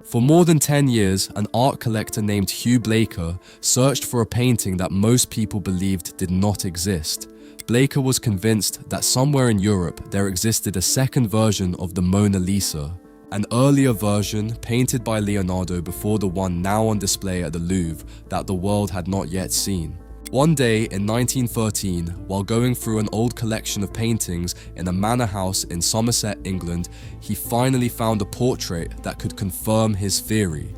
For more than 10 years, an art collector named Hugh Blaker searched for a painting that most people believed did not exist. Blaker was convinced that somewhere in Europe there existed a second version of the Mona Lisa, an earlier version painted by Leonardo before the one now on display at the Louvre that the world had not yet seen. One day in 1913, while going through an old collection of paintings in a manor house in Somerset, England, he finally found a portrait that could confirm his theory.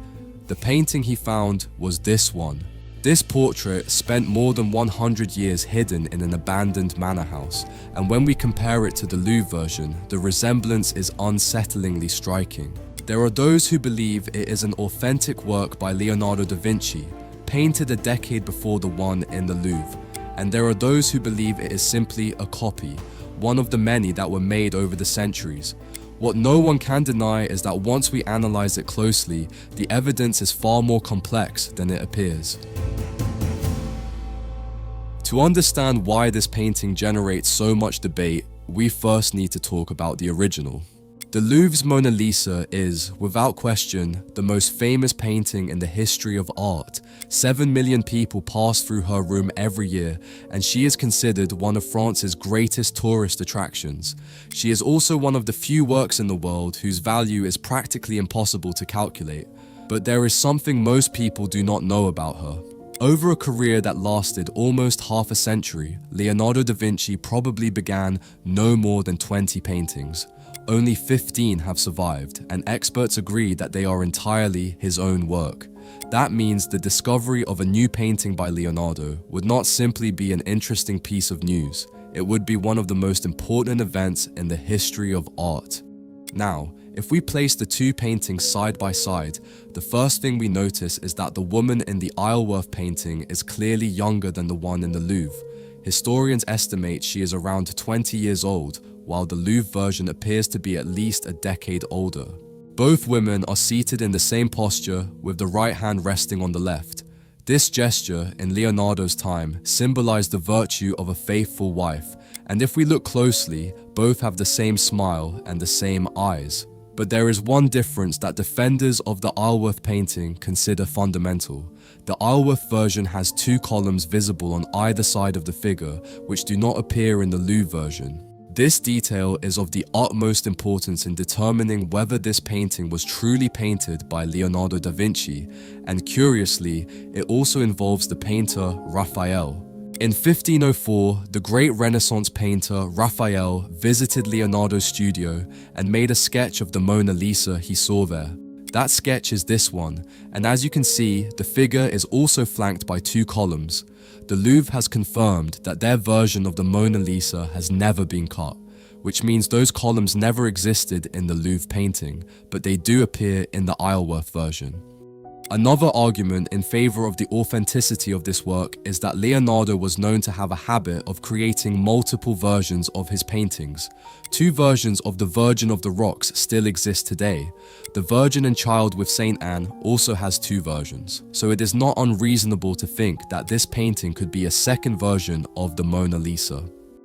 The painting he found was this one. This portrait spent more than 100 years hidden in an abandoned manor house, and when we compare it to the Louvre version, the resemblance is unsettlingly striking. There are those who believe it is an authentic work by Leonardo da Vinci, painted a decade before the one in the Louvre, and there are those who believe it is simply a copy, one of the many that were made over the centuries. What no one can deny is that once we analyze it closely, the evidence is far more complex than it appears. To understand why this painting generates so much debate, we first need to talk about the original. The Louvre's Mona Lisa is, without question, the most famous painting in the history of art. 7 million people pass through her room every year, and she is considered one of France's greatest tourist attractions. She is also one of the few works in the world whose value is practically impossible to calculate. But there is something most people do not know about her. Over a career that lasted almost half a century, Leonardo da Vinci probably began no more than 20 paintings. Only 15 have survived, and experts agree that they are entirely his own work. That means the discovery of a new painting by Leonardo would not simply be an interesting piece of news, it would be one of the most important events in the history of art. Now, if we place the two paintings side by side, the first thing we notice is that the woman in the Isleworth painting is clearly younger than the one in the Louvre. Historians estimate she is around 20 years old, while the Louvre version appears to be at least a decade older. Both women are seated in the same posture, with the right hand resting on the left. This gesture, in Leonardo's time, symbolized the virtue of a faithful wife, and if we look closely, both have the same smile and the same eyes. But there is one difference that defenders of the Isleworth painting consider fundamental. The Isleworth version has two columns visible on either side of the figure, which do not appear in the Louvre version. This detail is of the utmost importance in determining whether this painting was truly painted by Leonardo da Vinci, and curiously, it also involves the painter Raphael. In 1504, the great Renaissance painter Raphael visited Leonardo's studio and made a sketch of the Mona Lisa he saw there. That sketch is this one, and as you can see, the figure is also flanked by two columns. The Louvre has confirmed that their version of the Mona Lisa has never been cut, which means those columns never existed in the Louvre painting, but they do appear in the Isleworth version. Another argument in favor of the authenticity of this work is that Leonardo was known to have a habit of creating multiple versions of his paintings. Two versions of the Virgin of the Rocks still exist today. The Virgin and Child with Saint Anne also has two versions, so it is not unreasonable to think that this painting could be a second version of the Mona Lisa.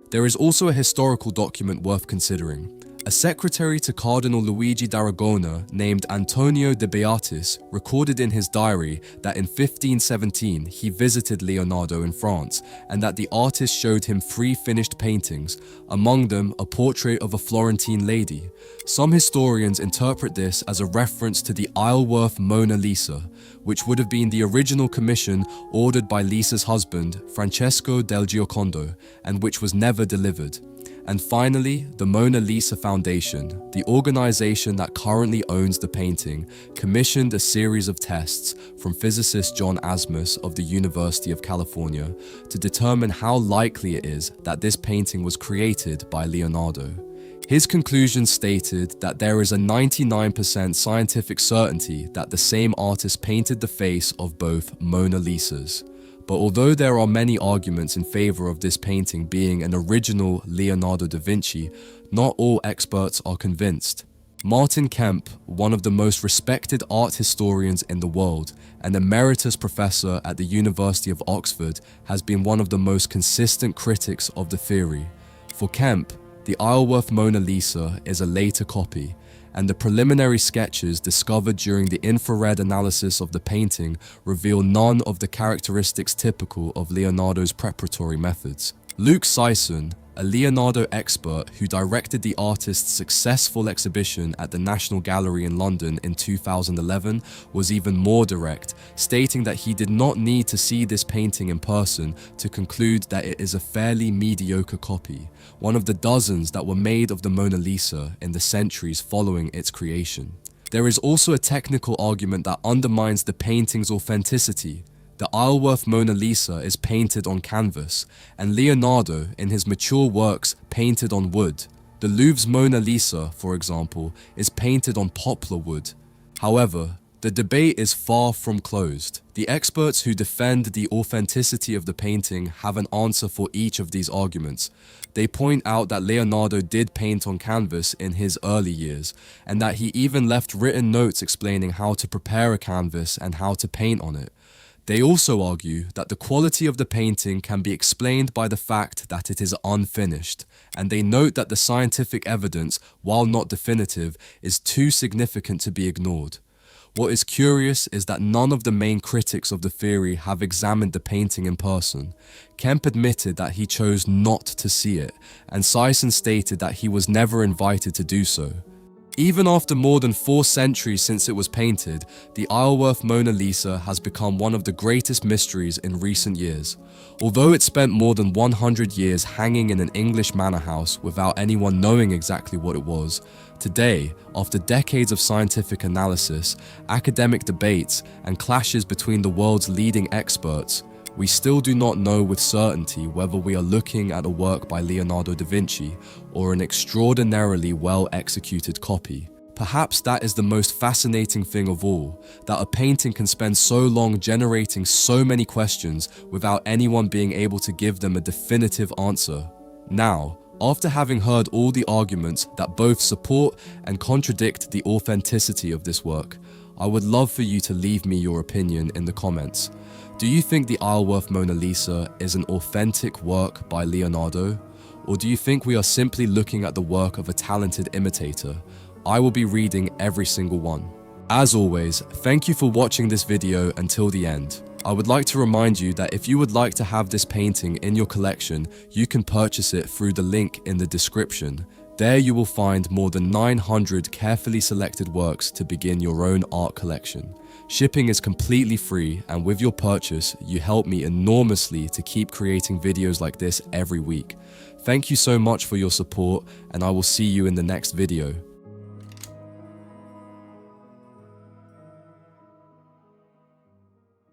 There is also a historical document worth considering. A secretary to Cardinal Luigi d'Aragona named Antonio de Beatis recorded in his diary that in 1517 he visited Leonardo in France and that the artist showed him 3 finished paintings, among them a portrait of a Florentine lady. Some historians interpret this as a reference to the Isleworth Mona Lisa, which would have been the original commission ordered by Lisa's husband, Francesco del Giocondo, and which was never delivered. And finally, the Mona Lisa Foundation, the organization that currently owns the painting, commissioned a series of tests from physicist John Asmus of the University of California to determine how likely it is that this painting was created by Leonardo. His conclusions stated that there is a 99% scientific certainty that the same artist painted the face of both Mona Lisas. But although there are many arguments in favor of this painting being an original Leonardo da Vinci, not all experts are convinced. Martin Kemp, one of the most respected art historians in the world, and emeritus professor at the University of Oxford, has been one of the most consistent critics of the theory. For Kemp, the Isleworth Mona Lisa is a later copy, and the preliminary sketches discovered during the infrared analysis of the painting reveal none of the characteristics typical of Leonardo's preparatory methods. Luc Sisson, a Leonardo expert who directed the artist's successful exhibition at the National Gallery in London in 2011, was even more direct, stating that he did not need to see this painting in person to conclude that it is a fairly mediocre copy, one of the dozens that were made of the Mona Lisa in the centuries following its creation. There is also a technical argument that undermines the painting's authenticity. The Isleworth Mona Lisa is painted on canvas, and Leonardo, in his mature works, painted on wood. The Louvre's Mona Lisa, for example, is painted on poplar wood. However, the debate is far from closed. The experts who defend the authenticity of the painting have an answer for each of these arguments. They point out that Leonardo did paint on canvas in his early years, and that he even left written notes explaining how to prepare a canvas and how to paint on it. They also argue that the quality of the painting can be explained by the fact that it is unfinished, and they note that the scientific evidence, while not definitive, is too significant to be ignored. What is curious is that none of the main critics of the theory have examined the painting in person. Kemp admitted that he chose not to see it, and Sisson stated that he was never invited to do so. Even after more than 4 centuries since it was painted, the Isleworth Mona Lisa has become one of the greatest mysteries in recent years. Although it spent more than 100 years hanging in an English manor house without anyone knowing exactly what it was, today, after decades of scientific analysis, academic debates, and clashes between the world's leading experts, we still do not know with certainty whether we are looking at a work by Leonardo da Vinci or an extraordinarily well-executed copy. Perhaps that is the most fascinating thing of all, that a painting can spend so long generating so many questions without anyone being able to give them a definitive answer. Now, after having heard all the arguments that both support and contradict the authenticity of this work, I would love for you to leave me your opinion in the comments. Do you think the Isleworth Mona Lisa is an authentic work by Leonardo? Or do you think we are simply looking at the work of a talented imitator? I will be reading every single one. As always, thank you for watching this video until the end. I would like to remind you that if you would like to have this painting in your collection, you can purchase it through the link in the description. There you will find more than 900 carefully selected works to begin your own art collection. Shipping is completely free, and with your purchase, you help me enormously to keep creating videos like this every week. Thank you so much for your support, and I will see you in the next video.